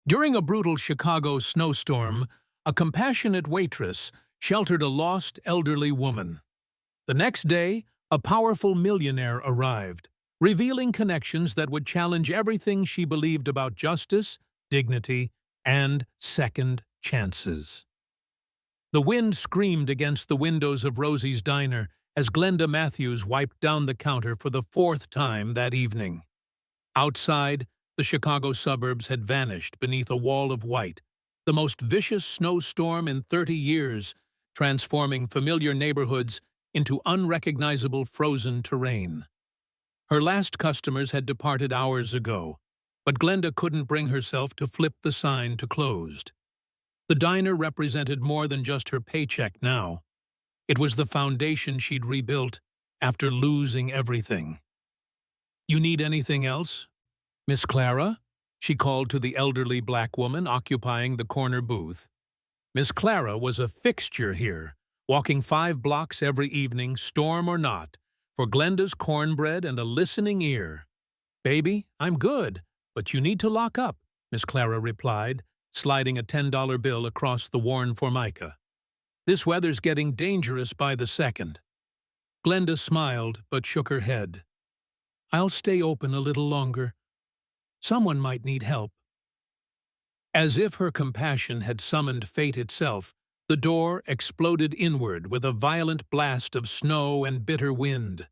During a brutal Chicago snowstorm, a compassionate waitress sheltered a lost elderly woman. The next day, a powerful millionaire arrived, revealing connections that would challenge everything she believed about justice, dignity, and second chances. The wind screamed against the windows of Rosie's diner as Glenda Matthews wiped down the counter for the fourth time that evening. Outside, the Chicago suburbs had vanished beneath a wall of white, the most vicious snowstorm in 30 years, transforming familiar neighborhoods into unrecognizable frozen terrain. Her last customers had departed hours ago, but Glenda couldn't bring herself to flip the sign to closed. The diner represented more than just her paycheck now. It was the foundation she'd rebuilt after losing everything. "You need anything else, Miss Clara?" she called to the elderly black woman occupying the corner booth. Miss Clara was a fixture here, walking 5 blocks every evening, storm or not, for Glenda's cornbread and a listening ear. "Baby, I'm good, but you need to lock up," Miss Clara replied, sliding a $10 bill across the worn formica. "This weather's getting dangerous by the second." Glenda smiled but shook her head. "I'll stay open a little longer. Someone might need help." As if her compassion had summoned fate itself, the door exploded inward with a violent blast of snow and bitter wind.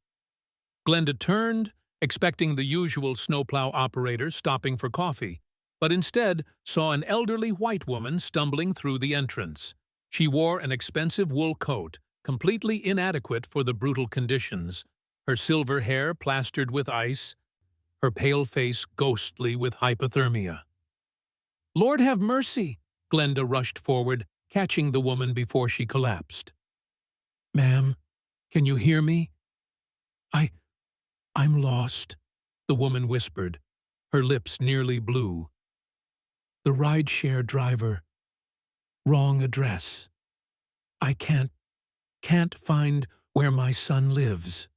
Glenda turned, expecting the usual snowplow operator stopping for coffee, but instead saw an elderly white woman stumbling through the entrance. She wore an expensive wool coat, completely inadequate for the brutal conditions, her silver hair plastered with ice, her pale face ghostly with hypothermia. "Lord have mercy!" Glenda rushed forward, catching the woman before she collapsed. "Ma'am, can you hear me? I'm lost," the woman whispered, her lips nearly blue. "The rideshare driver. Wrong address. I can't find where my son lives."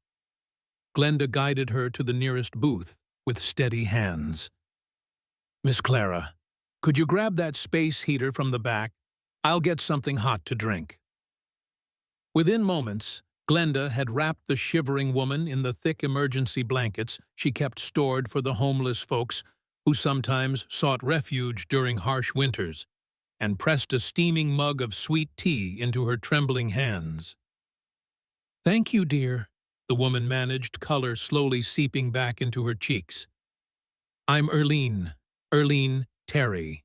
Glenda guided her to the nearest booth with steady hands. "Miss Clara, could you grab that space heater from the back? I'll get something hot to drink." Within moments, Glenda had wrapped the shivering woman in the thick emergency blankets she kept stored for the homeless folks who sometimes sought refuge during harsh winters, and pressed a steaming mug of sweet tea into her trembling hands. "Thank you, dear," the woman managed, color slowly seeping back into her cheeks. "I'm Erlene Terry."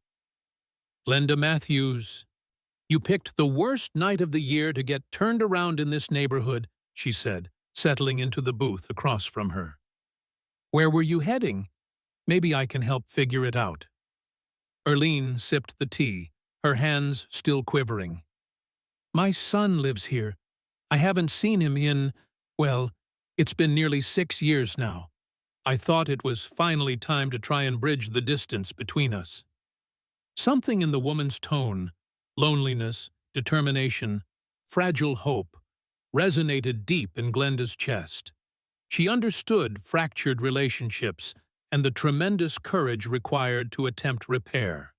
"Glenda Matthews, you picked the worst night of the year to get turned around in this neighborhood," she said, settling into the booth across from her. "Where were you heading? Maybe I can help figure it out." Erlene sipped the tea, her hands still quivering. "My son lives here. I haven't seen him well, it's been nearly 6 years now. I thought it was finally time to try and bridge the distance between us." Something in the woman's tone, loneliness, determination, fragile hope, resonated deep in Glenda's chest. She understood fractured relationships and the tremendous courage required to attempt repair.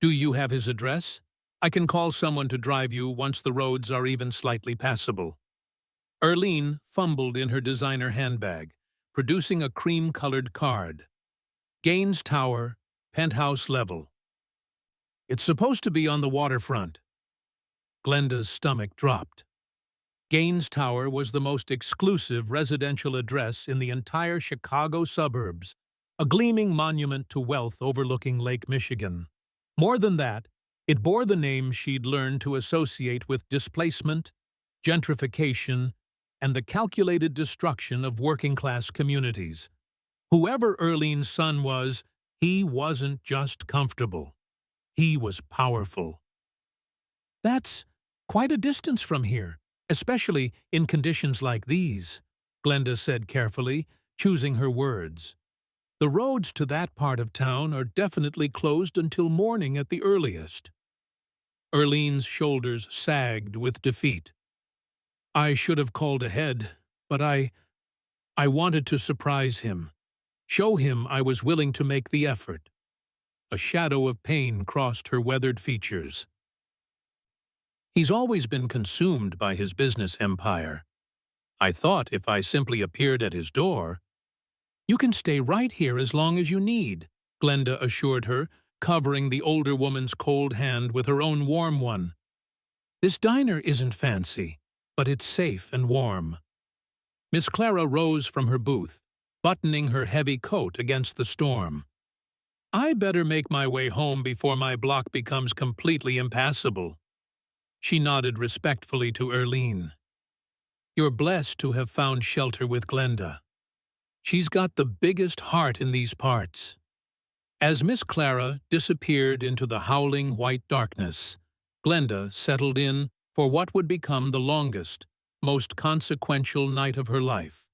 "Do you have his address? I can call someone to drive you once the roads are even slightly passable." Erlene fumbled in her designer handbag, producing a cream-colored card. "Gaines Tower, penthouse level." "It's supposed to be on the waterfront." Glenda's stomach dropped. Gaines Tower was the most exclusive residential address in the entire Chicago suburbs, a gleaming monument to wealth overlooking Lake Michigan. More than that, it bore the name she'd learned to associate with displacement, gentrification, and the calculated destruction of working-class communities. Whoever Erlene's son was, he wasn't just comfortable. He was powerful. "That's quite a distance from here, especially in conditions like these," Glenda said carefully, choosing her words. "The roads to that part of town are definitely closed until morning at the earliest." Erlene's shoulders sagged with defeat. "I should have called ahead, but I wanted to surprise him, show him I was willing to make the effort." A shadow of pain crossed her weathered features. He's always been consumed by his business empire. I thought if I simply appeared at his door— You can stay right here as long as you need, Glenda assured her, covering the older woman's cold hand with her own warm one. This diner isn't fancy, but it's safe and warm. Miss Clara rose from her booth, buttoning her heavy coat against the storm. I better make my way home before my block becomes completely impassable. She nodded respectfully to Erlene. You're blessed to have found shelter with Glenda. She's got the biggest heart in these parts. As Miss Clara disappeared into the howling white darkness, Glenda settled in for what would become the longest, most consequential night of her life.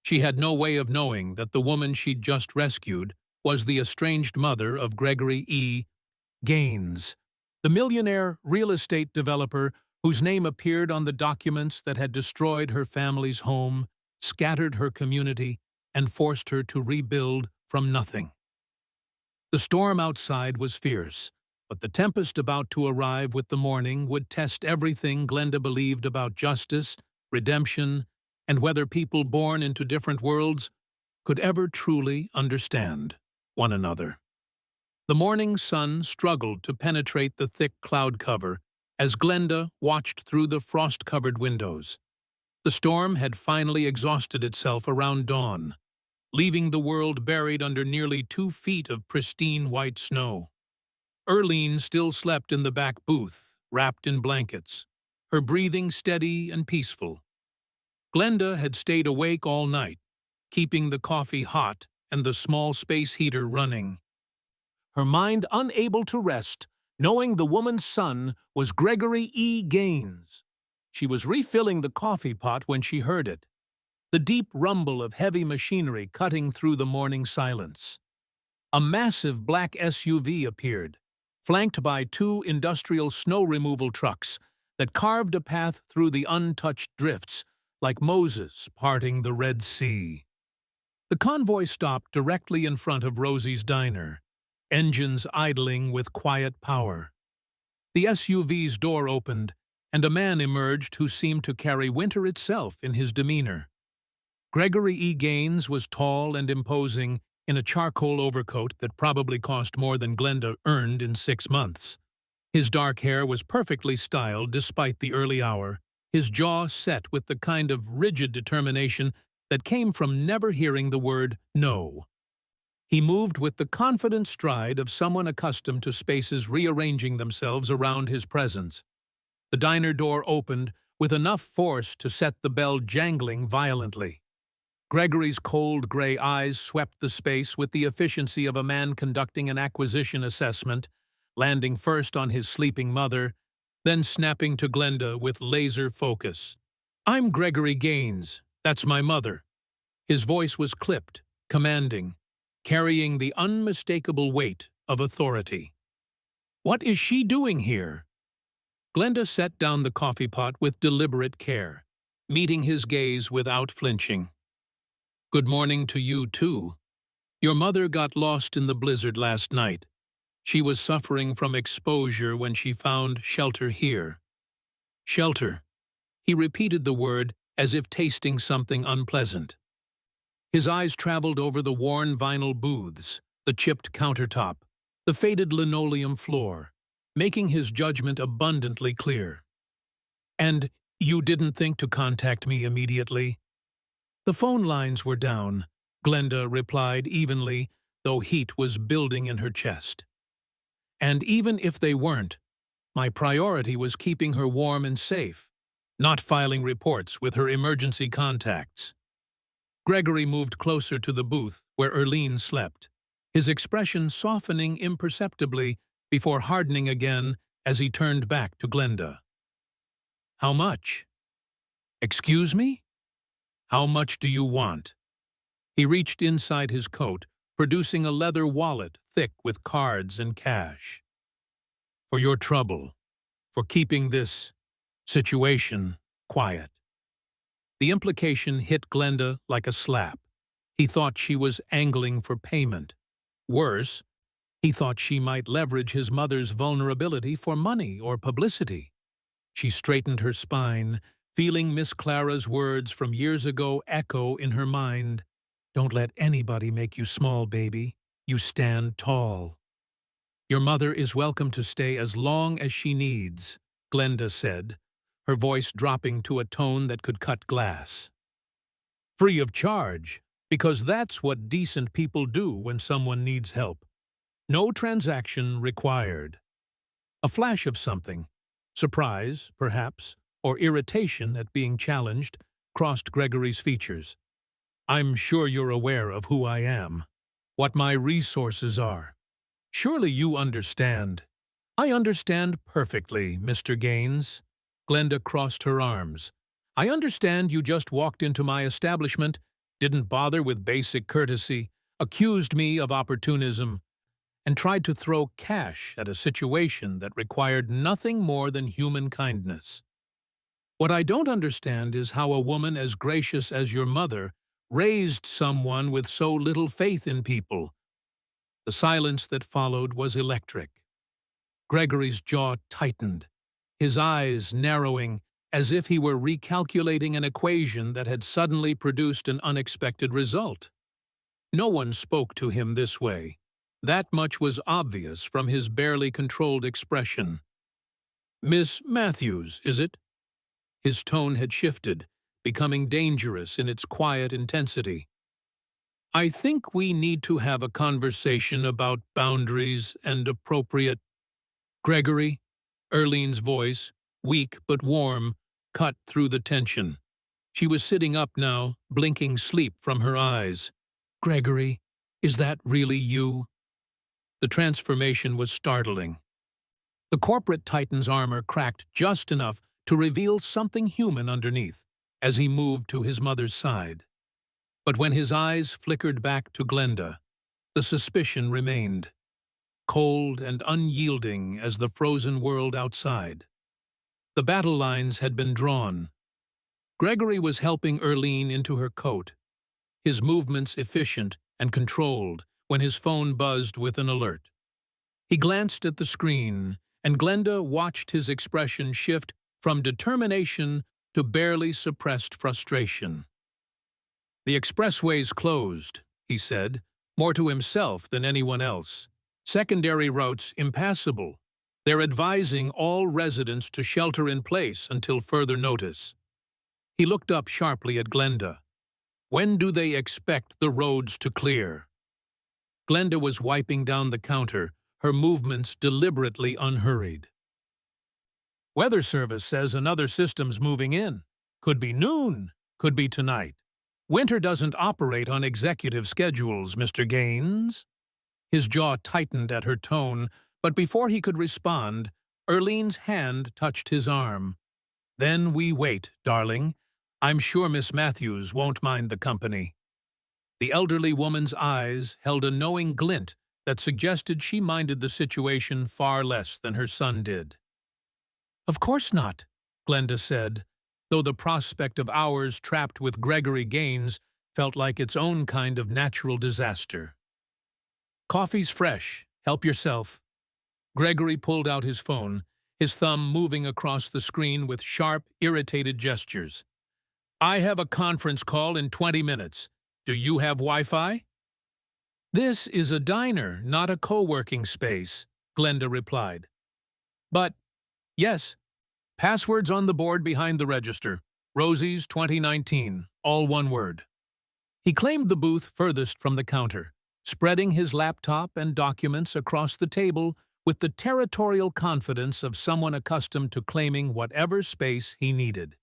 She had no way of knowing that the woman she'd just rescued was the estranged mother of Gregory E. Gaines, the millionaire real estate developer whose name appeared on the documents that had destroyed her family's home, scattered her community, and forced her to rebuild from nothing. The storm outside was fierce, but the tempest about to arrive with the morning would test everything Glenda believed about justice, redemption, and whether people born into different worlds could ever truly understand one another. The morning sun struggled to penetrate the thick cloud cover as Glenda watched through the frost-covered windows. The storm had finally exhausted itself around dawn, leaving the world buried under nearly 2 feet of pristine white snow. Erlene still slept in the back booth, wrapped in blankets, her breathing steady and peaceful. Glenda had stayed awake all night, keeping the coffee hot and the small space heater running. Her mind unable to rest, knowing the woman's son was Gregory E. Gaines. She was refilling the coffee pot when she heard it, the deep rumble of heavy machinery cutting through the morning silence. A massive black SUV appeared, flanked by 2 industrial snow removal trucks that carved a path through the untouched drifts like Moses parting the Red Sea. The convoy stopped directly in front of Rosie's diner, engines idling with quiet power. The SUV's door opened, and a man emerged who seemed to carry winter itself in his demeanor. Gregory E. Gaines was tall and imposing in a charcoal overcoat that probably cost more than Glenda earned in 6 months. His dark hair was perfectly styled despite the early hour, his jaw set with the kind of rigid determination that came from never hearing the word no. He moved with the confident stride of someone accustomed to spaces rearranging themselves around his presence. The diner door opened with enough force to set the bell jangling violently. Gregory's cold gray eyes swept the space with the efficiency of a man conducting an acquisition assessment, landing first on his sleeping mother, then snapping to Glenda with laser focus. "I'm Gregory Gaines. That's my mother." His voice was clipped, commanding, carrying the unmistakable weight of authority. "What is she doing here?" Glenda set down the coffee pot with deliberate care, meeting his gaze without flinching. "Good morning to you, too. Your mother got lost in the blizzard last night. She was suffering from exposure when she found shelter here." "Shelter." He repeated the word as if tasting something unpleasant. His eyes traveled over the worn vinyl booths, the chipped countertop, the faded linoleum floor, making his judgment abundantly clear. "And you didn't think to contact me immediately?" "The phone lines were down," Glenda replied evenly, though heat was building in her chest. "And even if they weren't, my priority was keeping her warm and safe, not filing reports with her emergency contacts." Gregory moved closer to the booth where Erlene slept, his expression softening imperceptibly before hardening again as he turned back to Glenda. "How much?" "Excuse me? How much do you want?" He reached inside his coat, producing a leather wallet thick with cards and cash. "For your trouble, for keeping this situation quiet." The implication hit Glenda like a slap. He thought she was angling for payment. Worse, He thought she might leverage his mother's vulnerability for money or publicity. She straightened her spine, feeling Miss Clara's words from years ago echo in her mind. "Don't let anybody make you small, baby. You stand tall." "Your mother is welcome to stay as long as she needs," Glenda said, her voice dropping to a tone that could cut glass. "Free of charge, because that's what decent people do when someone needs help. No transaction required." A flash of something, surprise, perhaps, or irritation at being challenged, crossed Gregory's features. "I'm sure you're aware of who I am, what my resources are. Surely you understand." "I understand perfectly, Mr. Gaines." Glenda crossed her arms. "I understand you just walked into my establishment, didn't bother with basic courtesy, accused me of opportunism, and tried to throw cash at a situation that required nothing more than human kindness. What I don't understand is how a woman as gracious as your mother raised someone with so little faith in people." The silence that followed was electric. Gregory's jaw tightened, his eyes narrowing as if he were recalculating an equation that had suddenly produced an unexpected result. No one spoke to him this way. That much was obvious from his barely controlled expression. "Miss Matthews, is it?" His tone had shifted, becoming dangerous in its quiet intensity. "I think we need to have a conversation about boundaries and appropriate—" "Gregory," Erlene's voice, weak but warm, cut through the tension. She was sitting up now, blinking sleep from her eyes. "Gregory, is that really you?" The transformation was startling. The corporate titan's armor cracked just enough to reveal something human underneath as he moved to his mother's side. But when his eyes flickered back to Glenda, the suspicion remained, cold and unyielding as the frozen world outside. The battle lines had been drawn. Gregory was helping Erlene into her coat, his movements efficient and controlled when his phone buzzed with an alert. He glanced at the screen, and Glenda watched his expression shift from determination to barely suppressed frustration. "The expressway's closed," he said, more to himself than anyone else. "Secondary routes impassable. They're advising all residents to shelter in place until further notice." He looked up sharply at Glenda. "When do they expect the roads to clear?" Glenda was wiping down the counter, her movements deliberately unhurried. "Weather Service says another system's moving in. Could be noon, could be tonight. Winter doesn't operate on executive schedules, Mr. Gaines." His jaw tightened at her tone, but before he could respond, Erlene's hand touched his arm. "Then we wait, darling. I'm sure Miss Matthews won't mind the company." The elderly woman's eyes held a knowing glint that suggested she minded the situation far less than her son did. "Of course not," Glenda said, though the prospect of hours trapped with Gregory Gaines felt like its own kind of natural disaster. "Coffee's fresh. Help yourself." Gregory pulled out his phone, his thumb moving across the screen with sharp, irritated gestures. "I have a conference call in 20 minutes. Do you have Wi-Fi?" "This is a diner, not a co-working space," Glenda replied. "But, yes, passwords on the board behind the register. Rosie's 2019, all one word." He claimed the booth furthest from the counter, spreading his laptop and documents across the table with the territorial confidence of someone accustomed to claiming whatever space he needed.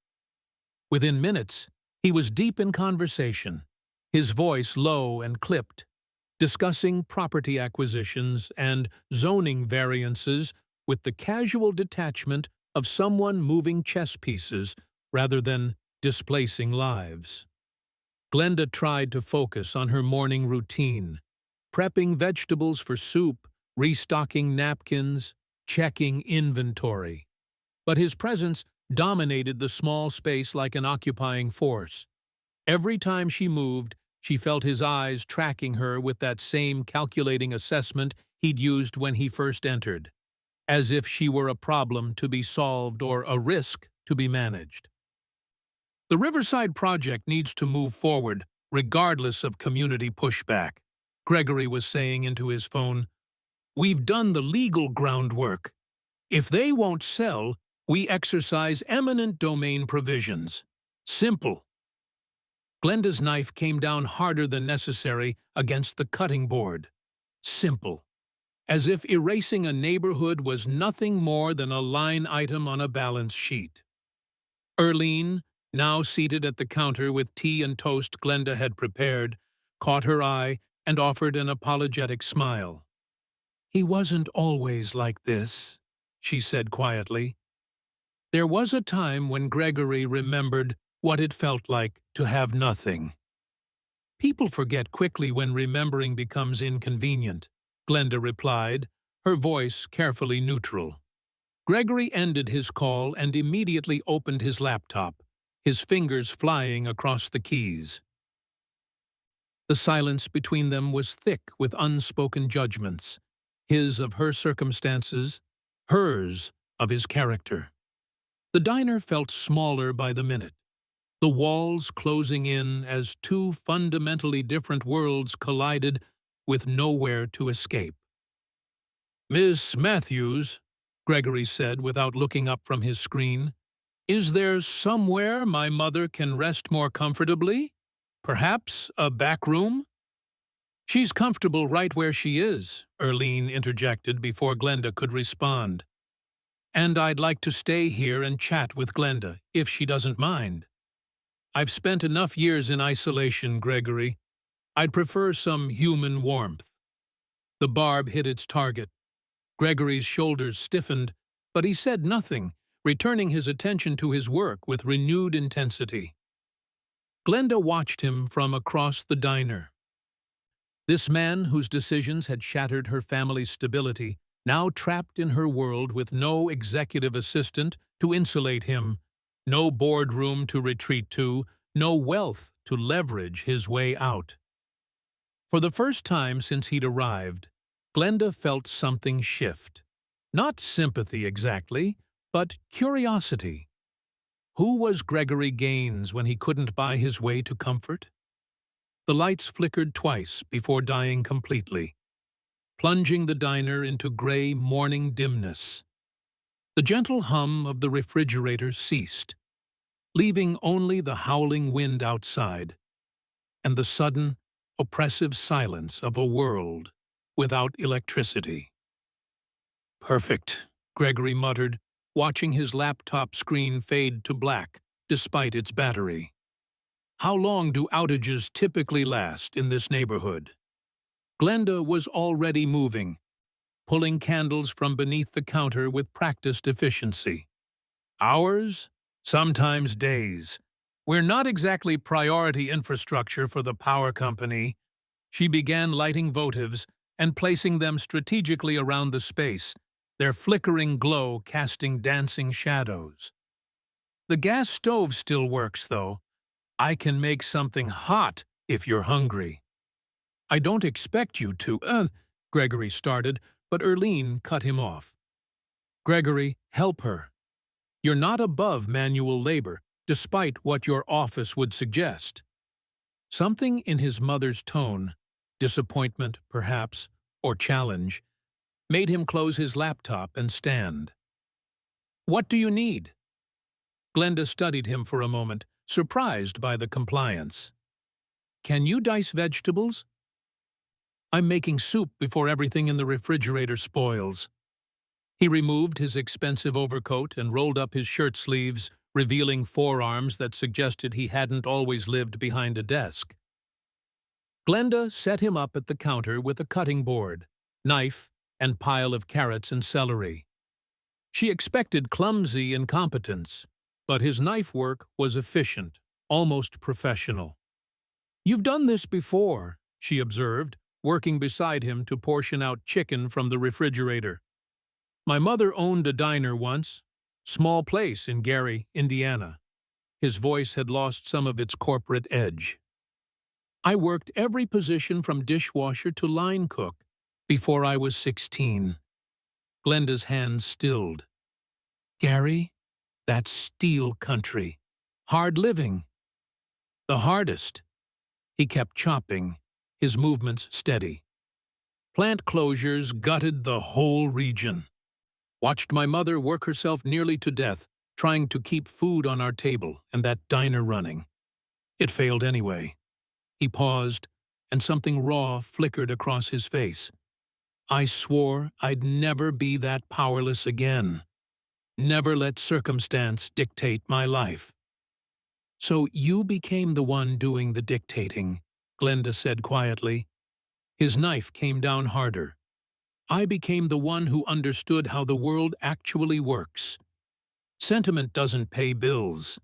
Within minutes, he was deep in conversation, his voice low and clipped, discussing property acquisitions and zoning variances with the casual detachment of someone moving chess pieces rather than displacing lives. Glenda tried to focus on her morning routine, prepping vegetables for soup, restocking napkins, checking inventory. But his presence dominated the small space like an occupying force. Every time she moved, She felt his eyes tracking her with that same calculating assessment he'd used when he first entered, as if she were a problem to be solved or a risk to be managed. The Riverside project needs to move forward, regardless of community pushback, Gregory was saying into his phone. We've done the legal groundwork. If they won't sell, we exercise eminent domain provisions. Simple. Glenda's knife came down harder than necessary against the cutting board. Simple. As if erasing a neighborhood was nothing more than a line item on a balance sheet. Erlene, now seated at the counter with tea and toast Glenda had prepared, caught her eye and offered an apologetic smile. He wasn't always like this, she said quietly. There was a time when Gregory remembered what it felt like to have nothing. People forget quickly when remembering becomes inconvenient, Glenda replied, her voice carefully neutral. Gregory ended his call and immediately opened his laptop, his fingers flying across the keys. The silence between them was thick with unspoken judgments, his of her circumstances, hers of his character. The diner felt smaller by the minute, the walls closing in as two fundamentally different worlds collided with nowhere to escape. Miss Matthews, Gregory said without looking up from his screen, is there somewhere my mother can rest more comfortably? Perhaps a back room? She's comfortable right where she is, Erlene interjected before Glenda could respond. And I'd like to stay here and chat with Glenda, if she doesn't mind. I've spent enough years in isolation, Gregory. I'd prefer some human warmth. The barb hit its target. Gregory's shoulders stiffened, but he said nothing, returning his attention to his work with renewed intensity. Glenda watched him from across the diner. This man whose decisions had shattered her family's stability, now trapped in her world with no executive assistant to insulate him, no boardroom to retreat to, no wealth to leverage his way out. For the first time since he'd arrived, Glenda felt something shift. Not sympathy exactly, but curiosity. Who was Gregory Gaines when he couldn't buy his way to comfort? The lights flickered twice before dying completely, plunging the diner into gray morning dimness. The gentle hum of the refrigerator ceased, leaving only the howling wind outside, and the sudden, oppressive silence of a world without electricity. Perfect, Gregory muttered, watching his laptop screen fade to black despite its battery. How long do outages typically last in this neighborhood? Glenda was already moving, pulling candles from beneath the counter with practiced efficiency. Hours? Sometimes days. We're not exactly priority infrastructure for the power company. She began lighting votives and placing them strategically around the space, their flickering glow casting dancing shadows. The gas stove still works, though. I can make something hot if you're hungry. I don't expect you to, Gregory started, but Erlene cut him off. Gregory, help her. You're not above manual labor, despite what your office would suggest. Something in his mother's tone, disappointment perhaps, or challenge, made him close his laptop and stand. What do you need? Glenda studied him for a moment, surprised by the compliance. Can you dice vegetables? I'm making soup before everything in the refrigerator spoils. He removed his expensive overcoat and rolled up his shirt sleeves, revealing forearms that suggested he hadn't always lived behind a desk. Glenda set him up at the counter with a cutting board, knife, and pile of carrots and celery. She expected clumsy incompetence, but his knife work was efficient, almost professional. You've done this before, she observed, working beside him to portion out chicken from the refrigerator. My mother owned a diner once, small place in Gary, Indiana. His voice had lost some of its corporate edge. I worked every position from dishwasher to line cook before I was 16. Glenda's hands stilled. Gary, that's steel country. Hard living. The hardest. He kept chopping, his movements steady. Plant closures gutted the whole region. Watched my mother work herself nearly to death, trying to keep food on our table and that diner running. It failed anyway. He paused, and something raw flickered across his face. I swore I'd never be that powerless again. Never let circumstance dictate my life. So you became the one doing the dictating, Glenda said quietly. His knife came down harder. I became the one who understood how the world actually works. Sentiment doesn't pay bills.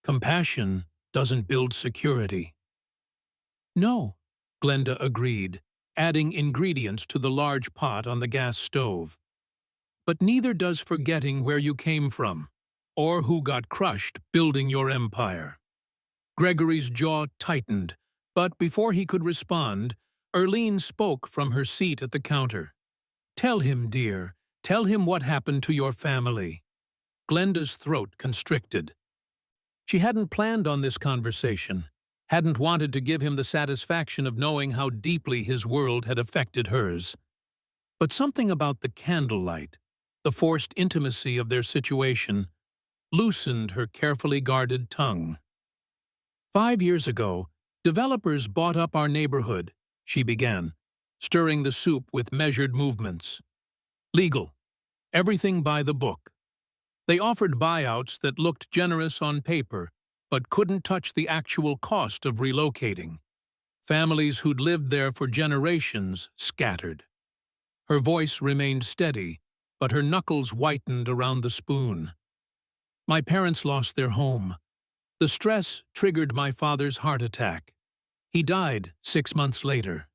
Compassion doesn't build security. No, Glenda agreed, adding ingredients to the large pot on the gas stove. But neither does forgetting where you came from, or who got crushed building your empire. Gregory's jaw tightened, but before he could respond, Erlene spoke from her seat at the counter. Tell him, dear, tell him what happened to your family. Glenda's throat constricted. She hadn't planned on this conversation, hadn't wanted to give him the satisfaction of knowing how deeply his world had affected hers. But something about the candlelight, the forced intimacy of their situation, loosened her carefully guarded tongue. 5 years ago, developers bought up our neighborhood, she began, stirring the soup with measured movements. Legal. Everything by the book. They offered buyouts that looked generous on paper, but couldn't touch the actual cost of relocating. Families who'd lived there for generations scattered. Her voice remained steady, but her knuckles whitened around the spoon. My parents lost their home. The stress triggered my father's heart attack. He died 6 months later.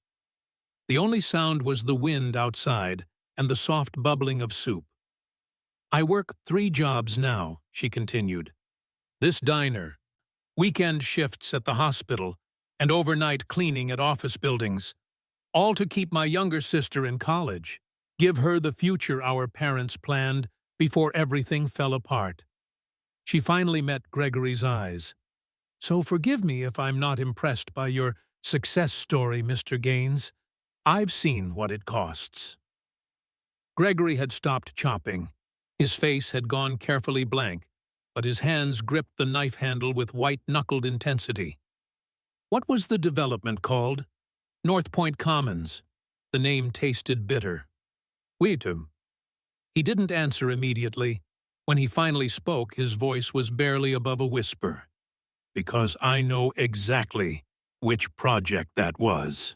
The only sound was the wind outside and the soft bubbling of soup. I work 3 jobs now, she continued. This diner, weekend shifts at the hospital, and overnight cleaning at office buildings, all to keep my younger sister in college, give her the future our parents planned before everything fell apart. She finally met Gregory's eyes. So forgive me if I'm not impressed by your success story, Mr. Gaines. I've seen what it costs. Gregory had stopped chopping. His face had gone carefully blank, but his hands gripped the knife handle with white-knuckled intensity. What was the development called? North Point Commons. The name tasted bitter. Waitress. He didn't answer immediately. When he finally spoke, his voice was barely above a whisper. Because I know exactly which project that was.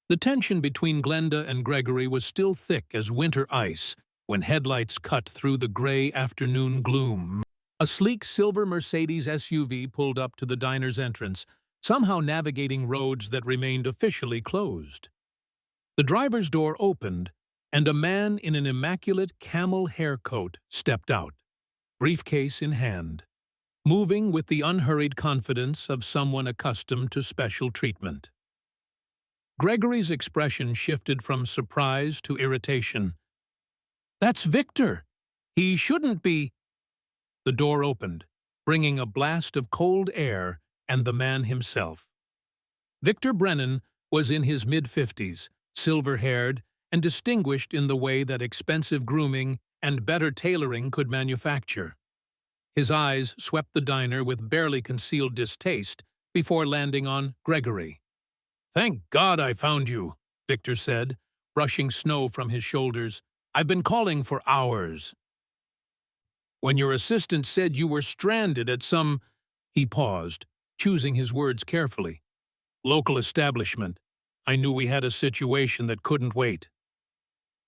The tension between Glenda and Gregory was still thick as winter ice when headlights cut through the gray afternoon gloom. A sleek silver Mercedes SUV pulled up to the diner's entrance, somehow navigating roads that remained officially closed. The driver's door opened, and a man in an immaculate camel hair coat stepped out, briefcase in hand, moving with the unhurried confidence of someone accustomed to special treatment. Gregory's expression shifted from surprise to irritation. That's Victor. He shouldn't be. The door opened, bringing a blast of cold air and the man himself. Victor Brennan was in his mid-50s, silver-haired, and distinguished in the way that expensive grooming and better tailoring could manufacture. His eyes swept the diner with barely concealed distaste before landing on Gregory. "Thank God I found you," Victor said, brushing snow from his shoulders. "I've been calling for hours." "When your assistant said you were stranded at some—" He paused, choosing his words carefully. "Local establishment. I knew we had a situation that couldn't wait."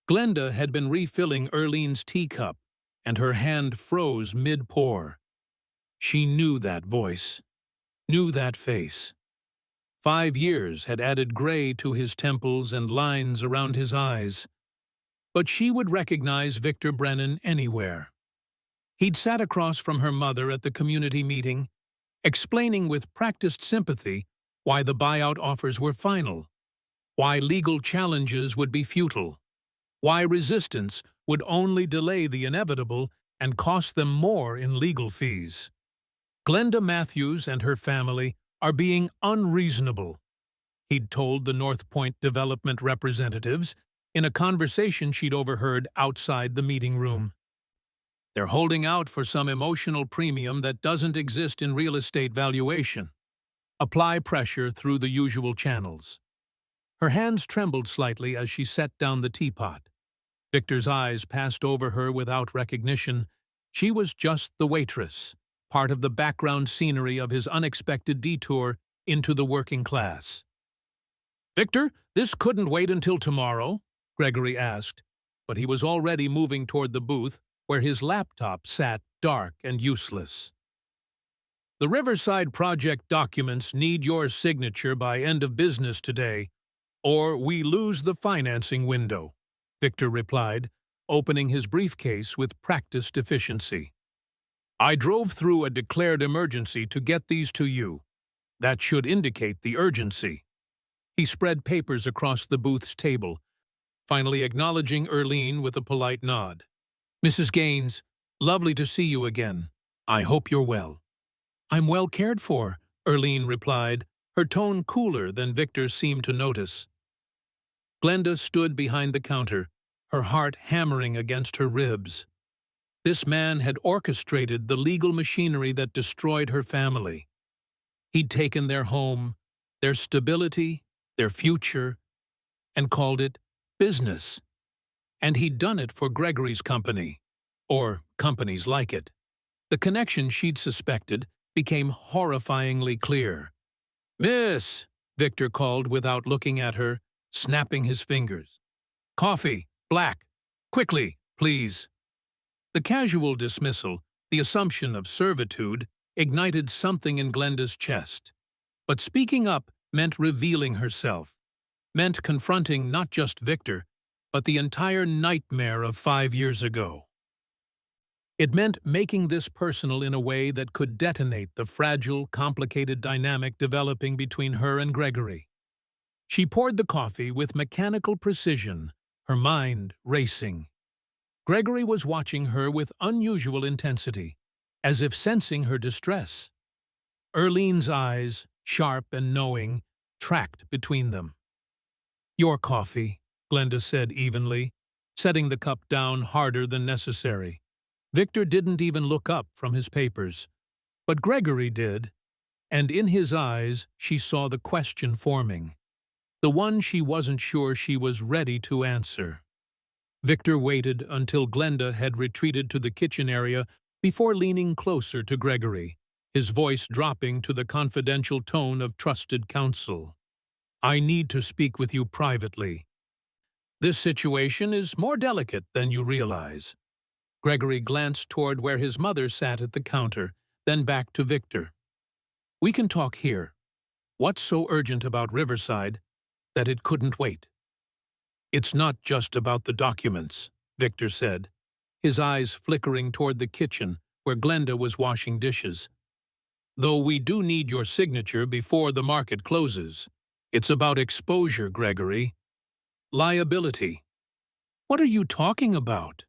Glenda had been refilling Erlene's teacup, and her hand froze mid-pour. She knew that voice, knew that face. 5 years had added gray to his temples and lines around his eyes. But she would recognize Victor Brennan anywhere. He'd sat across from her mother at the community meeting, explaining with practiced sympathy why the buyout offers were final, why legal challenges would be futile, why resistance would only delay the inevitable and cost them more in legal fees. Glenda Matthews and her family are being unreasonable, he'd told the North Point development representatives in a conversation she'd overheard outside the meeting room. They're holding out for some emotional premium that doesn't exist in real estate valuation. Apply pressure through the usual channels. Her hands trembled slightly as she set down the teapot. Victor's eyes passed over her without recognition. She was just the waitress, part of the background scenery of his unexpected detour into the working class. "Victor, this couldn't wait until tomorrow?" Gregory asked, but he was already moving toward the booth where his laptop sat dark and useless. "The Riverside project documents need your signature by end of business today, or we lose the financing window," Victor replied, opening his briefcase with practiced efficiency. "I drove through a declared emergency to get these to you. That should indicate the urgency." He spread papers across the booth's table, finally acknowledging Erlene with a polite nod. "Mrs. Gaines, lovely to see you again. I hope you're well." "I'm well cared for," Erlene replied, her tone cooler than Victor seemed to notice. Glenda stood behind the counter, her heart hammering against her ribs. This man had orchestrated the legal machinery that destroyed her family. He'd taken their home, their stability, their future, and called it business. And he'd done it for Gregory's company, or companies like it. The connection she'd suspected became horrifyingly clear. "Miss," Victor called without looking at her, snapping his fingers. "Coffee, black. Quickly, please." The casual dismissal, the assumption of servitude, ignited something in Glenda's chest. But speaking up meant revealing herself, meant confronting not just Victor, but the entire nightmare of 5 years ago. It meant making this personal in a way that could detonate the fragile, complicated dynamic developing between her and Gregory. She poured the coffee with mechanical precision, her mind racing. Gregory was watching her with unusual intensity, as if sensing her distress. Erlene's eyes, sharp and knowing, tracked between them. "Your coffee," Glenda said evenly, setting the cup down harder than necessary. Victor didn't even look up from his papers, but Gregory did, and in his eyes she saw the question forming, the one she wasn't sure she was ready to answer. Victor waited until Glenda had retreated to the kitchen area before leaning closer to Gregory, his voice dropping to the confidential tone of trusted counsel. "I need to speak with you privately. This situation is more delicate than you realize." Gregory glanced toward where his mother sat at the counter, then back to Victor. "We can talk here. What's so urgent about Riverside that it couldn't wait?" "It's not just about the documents," Victor said, his eyes flickering toward the kitchen where Glenda was washing dishes. "Though we do need your signature before the market closes. It's about exposure, Gregory. Liability." "What are you talking about?"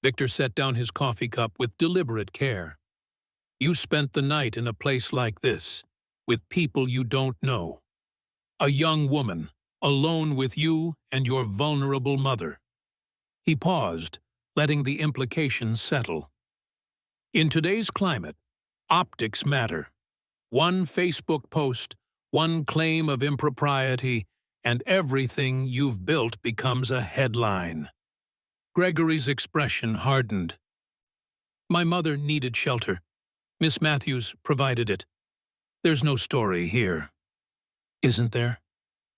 Victor set down his coffee cup with deliberate care. "You spent the night in a place like this, with people you don't know. A young woman, alone with you and your vulnerable mother." He paused, letting the implications settle. "In today's climate, optics matter. One Facebook post, one claim of impropriety, and everything you've built becomes a headline." Gregory's expression hardened. "My mother needed shelter. Miss Matthews provided it. There's no story here." "Isn't there?"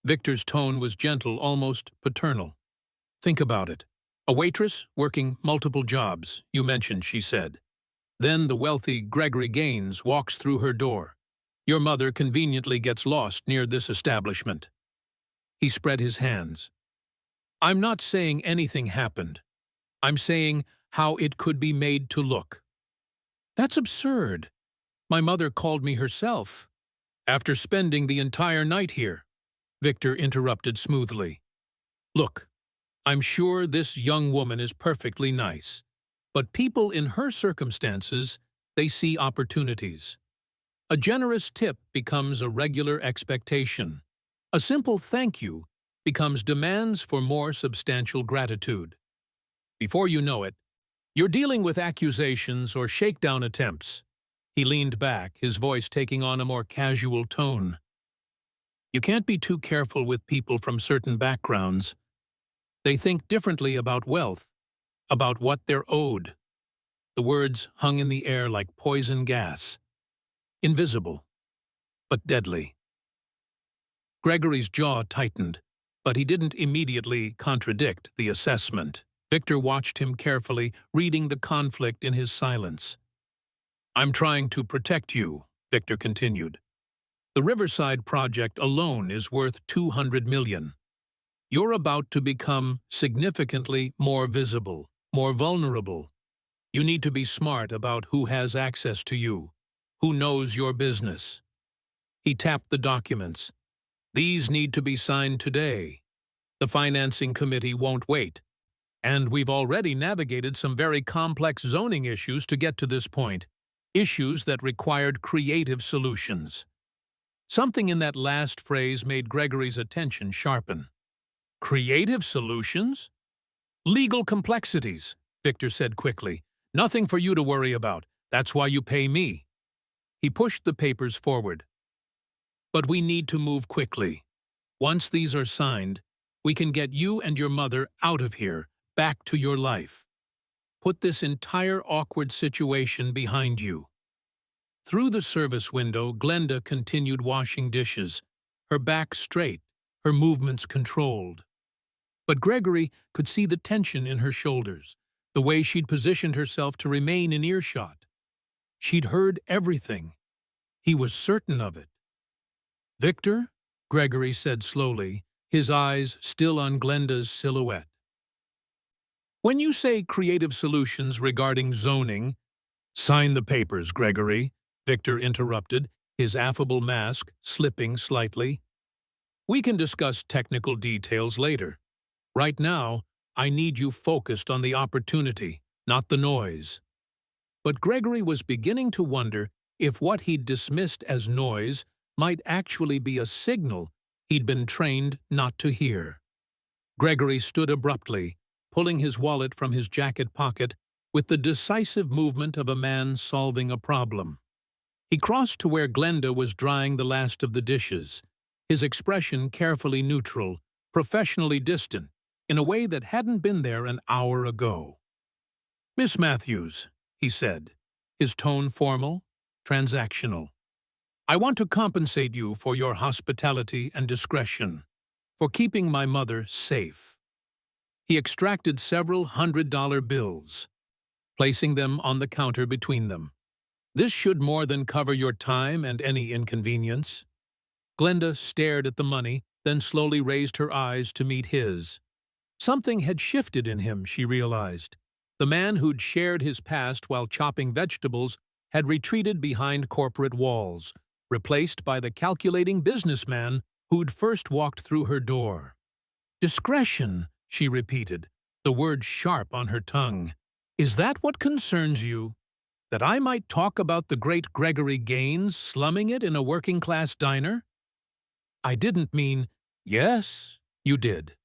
Victor's tone was gentle, almost paternal. "Think about it. A waitress working multiple jobs, you mentioned," she said. "Then the wealthy Gregory Gaines walks through her door. Your mother conveniently gets lost near this establishment." He spread his hands. "I'm not saying anything happened. I'm saying how it could be made to look." "That's absurd. My mother called me herself." After spending the entire night here, Victor interrupted smoothly. Look, I'm sure this young woman is perfectly nice, but people in her circumstances, they see opportunities. A generous tip becomes a regular expectation. A simple thank you becomes demands for more substantial gratitude. Before you know it, you're dealing with accusations or shakedown attempts. He leaned back, his voice taking on a more casual tone. You can't be too careful with people from certain backgrounds. They think differently about wealth, about what they're owed. The words hung in the air like poison gas. Invisible, but deadly. Gregory's jaw tightened, but he didn't immediately contradict the assessment. Victor watched him carefully, reading the conflict in his silence. I'm trying to protect you, Victor continued. The Riverside project alone is worth $200 million. You're about to become significantly more visible, more vulnerable. You need to be smart about who has access to you, who knows your business. He tapped the documents. These need to be signed today. The financing committee won't wait. And we've already navigated some very complex zoning issues to get to this point, issues that required creative solutions. Something in that last phrase made Gregory's attention sharpen. Creative solutions? Legal complexities, Victor said quickly. Nothing for you to worry about. That's why you pay me. He pushed the papers forward. But we need to move quickly. Once these are signed, we can get you and your mother out of here, back to your life. Put this entire awkward situation behind you. Through the service window, Glenda continued washing dishes, her back straight, her movements controlled. But Gregory could see the tension in her shoulders, the way she'd positioned herself to remain in earshot. She'd heard everything. He was certain of it. Victor, Gregory said slowly, his eyes still on Glenda's silhouette. When you say creative solutions regarding zoning, sign the papers, Gregory, Victor interrupted, his affable mask slipping slightly. We can discuss technical details later. Right now, I need you focused on the opportunity, not the noise. But Gregory was beginning to wonder if what he'd dismissed as noise might actually be a signal he'd been trained not to hear. Gregory stood abruptly, pulling his wallet from his jacket pocket with the decisive movement of a man solving a problem. He crossed to where Glenda was drying the last of the dishes, his expression carefully neutral, professionally distant, in a way that hadn't been there an hour ago. Miss Matthews, he said, his tone formal, transactional. I want to compensate you for your hospitality and discretion, for keeping my mother safe. He extracted several $100 bills, placing them on the counter between them. This should more than cover your time and any inconvenience. Glenda stared at the money, then slowly raised her eyes to meet his. Something had shifted in him, she realized. The man who'd shared his past while chopping vegetables had retreated behind corporate walls, replaced by the calculating businessman who'd first walked through her door. Discretion, she repeated, the word sharp on her tongue. Is that what concerns you? That I might talk about the great Gregory Gaines slumming it in a working-class diner? I didn't mean, yes, you did.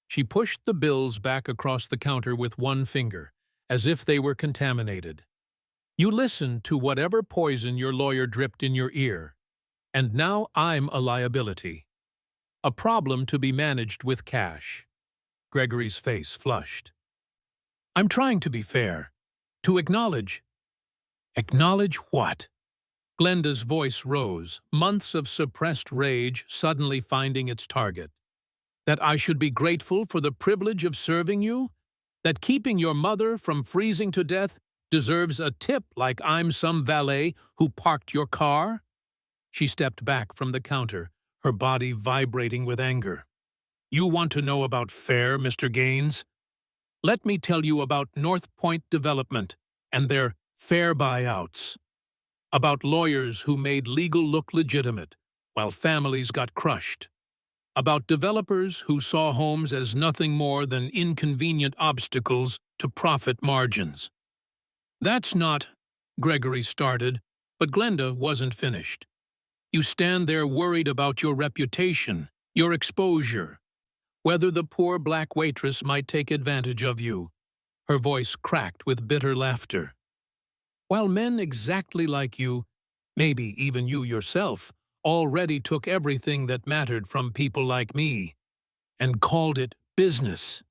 She pushed the bills back across the counter with one finger, as if they were contaminated. You listened to whatever poison your lawyer dripped in your ear, and now I'm a liability. A problem to be managed with cash. Gregory's face flushed. I'm trying to be fair, to acknowledge. Acknowledge what? Glenda's voice rose, months of suppressed rage suddenly finding its target. That I should be grateful for the privilege of serving you? That keeping your mother from freezing to death deserves a tip like I'm some valet who parked your car? She stepped back from the counter, her body vibrating with anger. You want to know about fair, Mr. Gaines? Let me tell you about North Point Development and their fair buyouts. about lawyers who made legal look legitimate, while families got crushed, about developers who saw homes as nothing more than inconvenient obstacles to profit margins. "That's not," Gregory started, but Glenda wasn't finished. "You stand there worried about your reputation, your exposure, whether the poor black waitress might take advantage of you." Her voice cracked with bitter laughter. "While men exactly like you, maybe even you yourself, already took everything that mattered from people like me and called it business."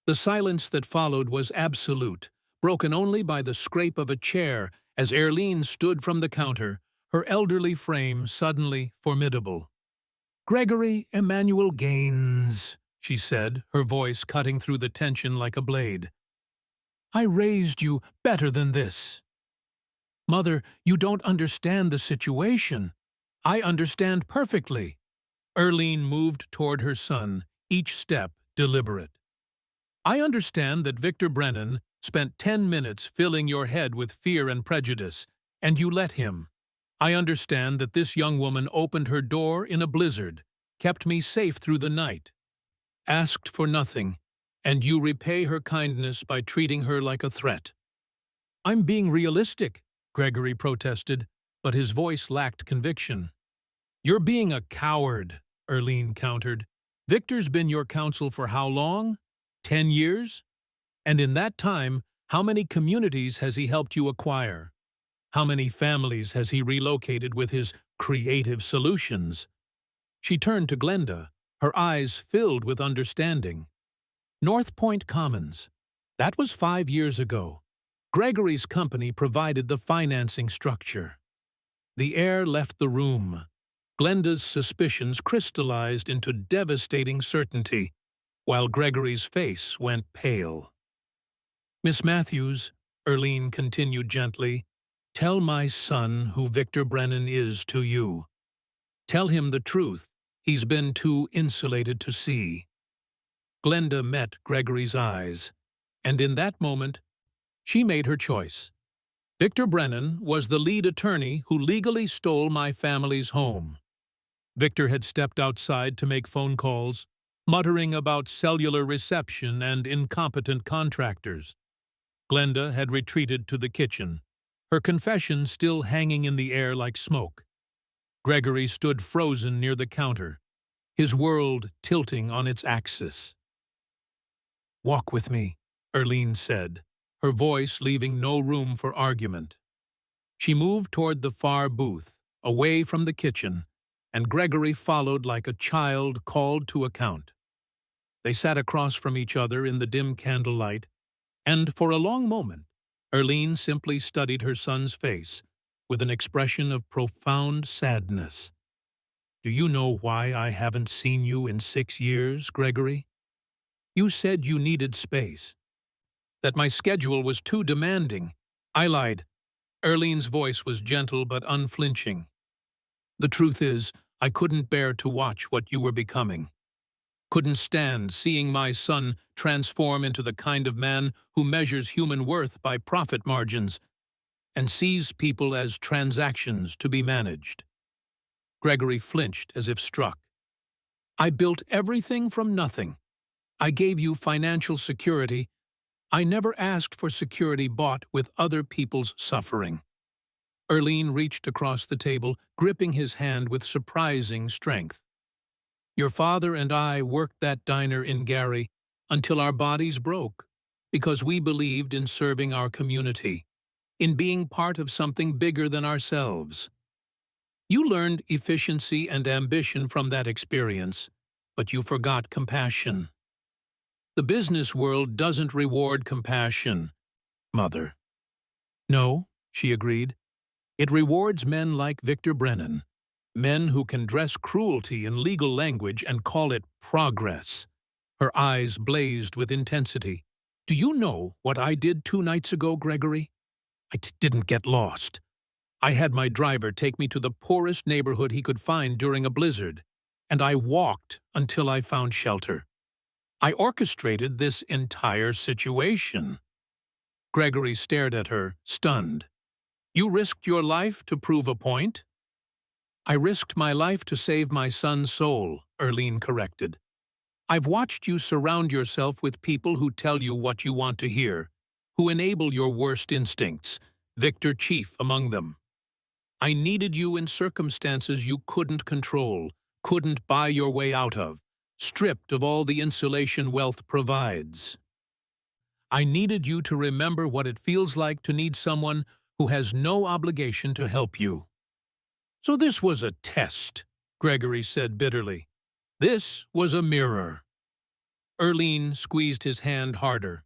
The silence that followed was absolute, broken only by the scrape of a chair as Erlene stood from the counter, her elderly frame suddenly formidable. "Gregory Emmanuel Gaines," she said, her voice cutting through the tension like a blade. "I raised you better than this." "Mother, you don't understand the situation." "I understand perfectly." Erlene moved toward her son, each step deliberate. "I understand that Victor Brennan spent 10 minutes filling your head with fear and prejudice, and you let him. I understand that this young woman opened her door in a blizzard, kept me safe through the night, asked for nothing, and you repay her kindness by treating her like a threat." "I'm being realistic," Gregory protested, but his voice lacked conviction. "You're being a coward," Erlene countered. "Victor's been your counsel for how long? 10 years? And in that time, how many communities has he helped you acquire? How many families has he relocated with his creative solutions?" She turned to Glenda, her eyes filled with understanding. "North Point Commons. That was 5 years ago. Gregory's company provided the financing structure." The air left the room. Glenda's suspicions crystallized into devastating certainty, while Gregory's face went pale. "Miss Matthews," Erlene continued gently, "tell my son who Victor Brennan is to you. Tell him the truth he's been too insulated to see." Glenda met Gregory's eyes, and in that moment, she made her choice. Victor Brennan was the lead attorney who legally stole my family's home. Victor had stepped outside to make phone calls, muttering about cellular reception and incompetent contractors. Glenda had retreated to the kitchen, her confession still hanging in the air like smoke. Gregory stood frozen near the counter, his world tilting on its axis. "Walk with me," Erlene said, her voice leaving no room for argument. She moved toward the far booth, away from the kitchen, and Gregory followed like a child called to account. They sat across from each other in the dim candlelight, and for a long moment, Erlene simply studied her son's face with an expression of profound sadness. "Do you know why I haven't seen you in 6 years, Gregory? You said you needed space, that my schedule was too demanding." "I lied." Erlene's voice was gentle but unflinching. "The truth is, I couldn't bear to watch what you were becoming. Couldn't stand seeing my son transform into the kind of man who measures human worth by profit margins and sees people as transactions to be managed." Gregory flinched as if struck. "I built everything from nothing. I gave you financial security. I never asked for security bought with other people's suffering." Erlene reached across the table, gripping his hand with surprising strength. "Your father and I worked that diner in Gary until our bodies broke, because we believed in serving our community, in being part of something bigger than ourselves. You learned efficiency and ambition from that experience, but you forgot compassion. The business world doesn't reward compassion, Mother." "No," she agreed. "It rewards men like Victor Brennan, men who can dress cruelty in legal language and call it progress." Her eyes blazed with intensity. "Do you know what I did 2 nights ago, Gregory? I didn't get lost. I had my driver take me to the poorest neighborhood he could find during a blizzard, and I walked until I found shelter. I orchestrated this entire situation." Gregory stared at her, stunned. You risked your life to prove a point? I risked my life to save my son's soul, Erlene corrected. I've watched you surround yourself with people who tell you what you want to hear, who enable your worst instincts, Victor chief among them. I needed you in circumstances you couldn't control, couldn't buy your way out of, stripped of all the insulation wealth provides. I needed you to remember what it feels like to need someone who has no obligation to help you. So this was a test, Gregory said bitterly. This was a mirror. Erlene squeezed his hand harder.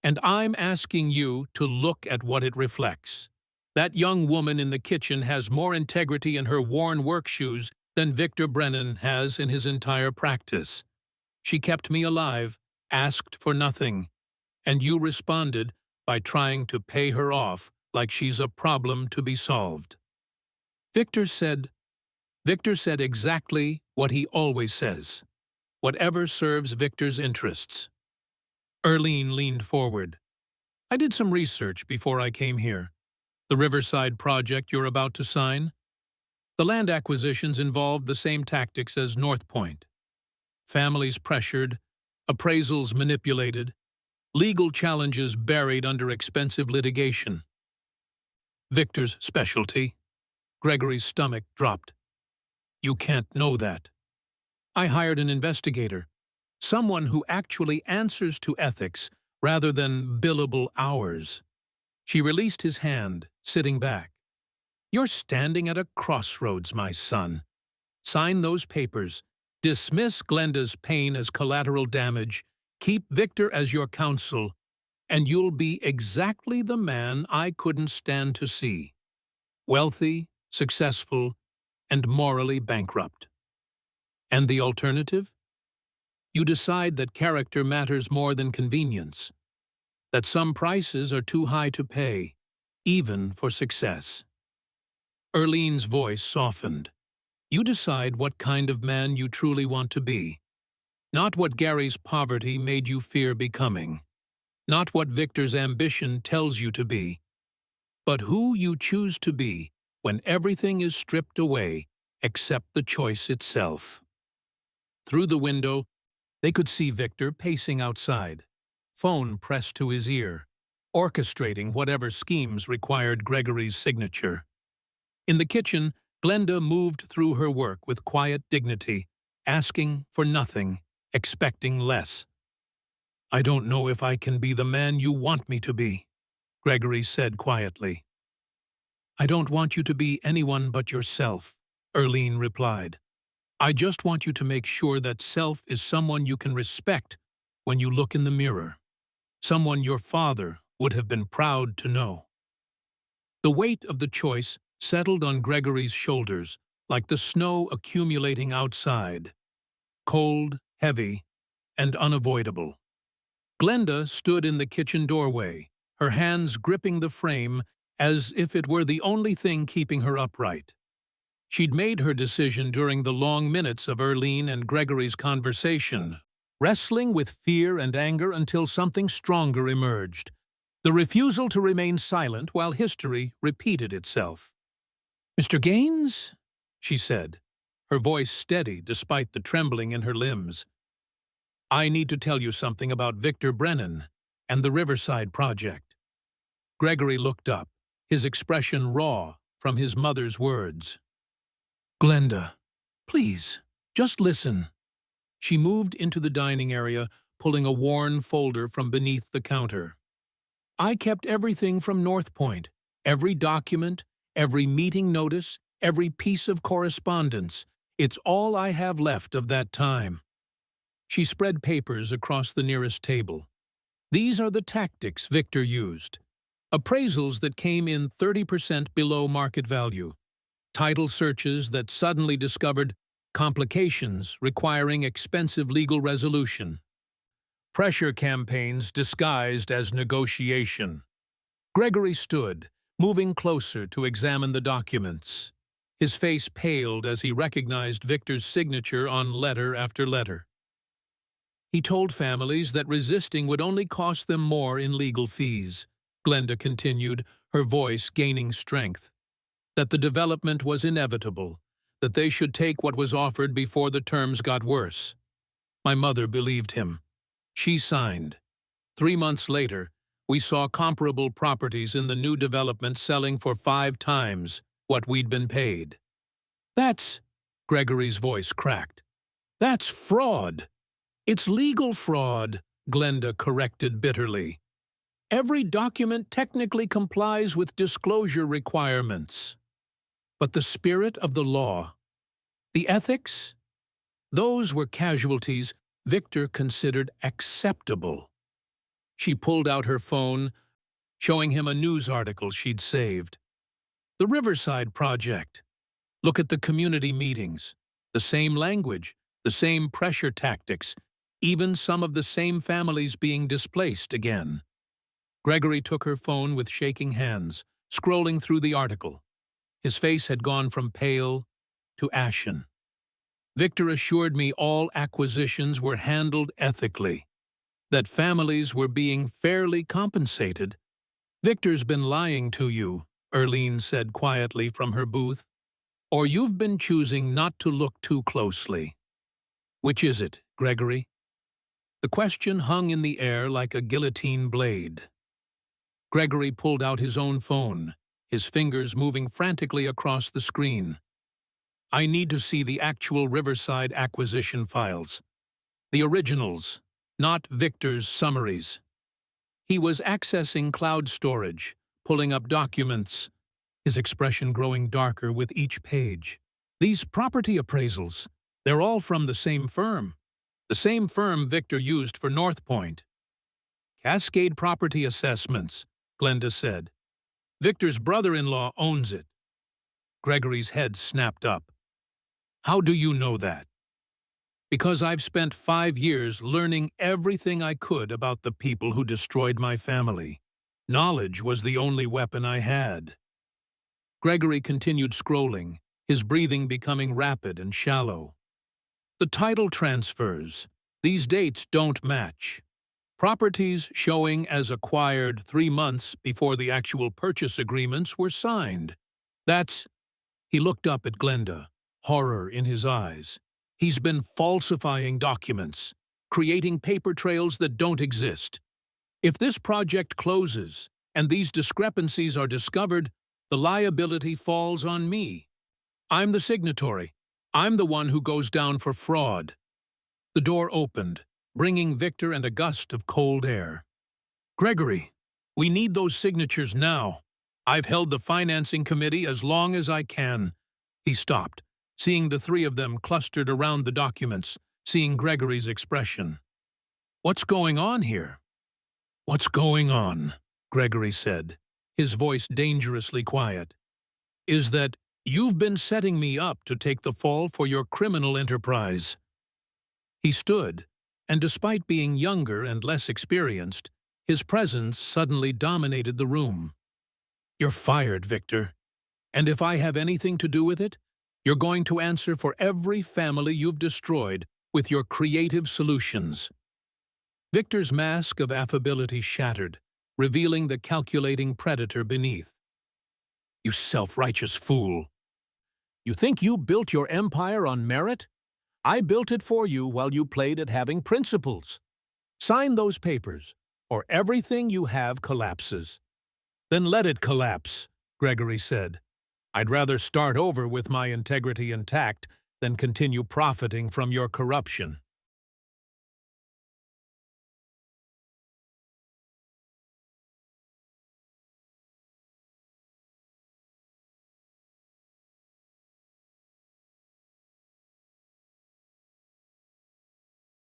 And I'm asking you to look at what it reflects. That young woman in the kitchen has more integrity in her worn work shoes than Victor Brennan has in his entire practice. She kept me alive, asked for nothing, and you responded by trying to pay her off like she's a problem to be solved. Victor said exactly what he always says, whatever serves Victor's interests. Erlene leaned forward. I did some research before I came here. The Riverside project you're about to sign? The land acquisitions involved the same tactics as North Point. Families pressured, appraisals manipulated, legal challenges buried under expensive litigation. Victor's specialty. Gregory's stomach dropped. You can't know that. I hired an investigator, someone who actually answers to ethics rather than billable hours. She released his hand, sitting back. You're standing at a crossroads, my son. Sign those papers. Dismiss Glenda's pain as collateral damage. Keep Victor as your counsel, and you'll be exactly the man I couldn't stand to see. Wealthy, successful, and morally bankrupt. And the alternative? You decide that character matters more than convenience, that some prices are too high to pay, even for success. Erlene's voice softened. You decide what kind of man you truly want to be, not what Gary's poverty made you fear becoming, not what Victor's ambition tells you to be, but who you choose to be when everything is stripped away except the choice itself. Through the window, they could see Victor pacing outside, phone pressed to his ear, orchestrating whatever schemes required Gregory's signature. In the kitchen, Glenda moved through her work with quiet dignity, asking for nothing, expecting less. I don't know if I can be the man you want me to be, Gregory said quietly. I don't want you to be anyone but yourself, Erlene replied. I just want you to make sure that self is someone you can respect when you look in the mirror, someone your father would have been proud to know. The weight of the choice settled on Gregory's shoulders like the snow accumulating outside, cold, heavy, and unavoidable. Glenda stood in the kitchen doorway, her hands gripping the frame as if it were the only thing keeping her upright. She'd made her decision during the long minutes of Erlene and Gregory's conversation, wrestling with fear and anger until something stronger emerged, the refusal to remain silent while history repeated itself. Mr. Gaines? She said, her voice steady despite the trembling in her limbs. I need to tell you something about Victor Brennan and the Riverside project. Gregory looked up, his expression raw from his mother's words. Glenda, please, just listen. She moved into the dining area, pulling a worn folder from beneath the counter. I kept everything from North Point, every document, every meeting notice, every piece of correspondence. It's all I have left of that time. She spread papers across the nearest table. These are the tactics Victor used. Appraisals that came in 30% below market value. Title searches that suddenly discovered complications requiring expensive legal resolution. Pressure campaigns disguised as negotiation. Gregory stood, moving closer to examine the documents. His face paled as he recognized Victor's signature on letter after letter. He told families that resisting would only cost them more in legal fees, Glenda continued, her voice gaining strength, that the development was inevitable, that they should take what was offered before the terms got worse. My mother believed him. She signed. 3 months later, we saw comparable properties in the new development selling for 5 times what we'd been paid. That's, Gregory's voice cracked. That's fraud. It's legal fraud, Glenda corrected bitterly. Every document technically complies with disclosure requirements. But the spirit of the law, the ethics, those were casualties Victor considered acceptable. She pulled out her phone, showing him a news article she'd saved. The Riverside Project. Look at the community meetings. The same language, the same pressure tactics, even some of the same families being displaced again. Gregory took her phone with shaking hands, scrolling through the article. His face had gone from pale to ashen. Victor assured me all acquisitions were handled ethically, that families were being fairly compensated. Victor's been lying to you, Erlene said quietly from her booth. Or you've been choosing not to look too closely. Which is it, Gregory? The question hung in the air like a guillotine blade. Gregory pulled out his own phone, his fingers moving frantically across the screen. I need to see the actual Riverside acquisition files. The originals, not Victor's summaries. He was accessing cloud storage, pulling up documents, his expression growing darker with each page. These property appraisals, they're all from the same firm Victor used for North Point. Cascade Property Assessments, Glenda said. Victor's brother-in-law owns it. Gregory's head snapped up. How do you know that? Because I've spent 5 years learning everything I could about the people who destroyed my family. Knowledge was the only weapon I had. Gregory continued scrolling, his breathing becoming rapid and shallow. The title transfers. These dates don't match. Properties showing as acquired 3 months before the actual purchase agreements were signed. That's... He looked up at Glenda, horror in his eyes. He's been falsifying documents, creating paper trails that don't exist. If this project closes and these discrepancies are discovered, the liability falls on me. I'm the signatory. I'm the one who goes down for fraud. The door opened, bringing Victor and a gust of cold air. Gregory, we need those signatures now. I've held the financing committee as long as I can. He stopped, seeing the 3 of them clustered around the documents, seeing Gregory's expression. What's going on here? What's going on, Gregory said, his voice dangerously quiet, is that you've been setting me up to take the fall for your criminal enterprise. He stood, and despite being younger and less experienced, his presence suddenly dominated the room. You're fired, Victor. And if I have anything to do with it, you're going to answer for every family you've destroyed with your creative solutions. Victor's mask of affability shattered, revealing the calculating predator beneath. You self-righteous fool. You think you built your empire on merit? I built it for you while you played at having principles. Sign those papers, or everything you have collapses. Then let it collapse, Gregory said. I'd rather start over with my integrity intact than continue profiting from your corruption.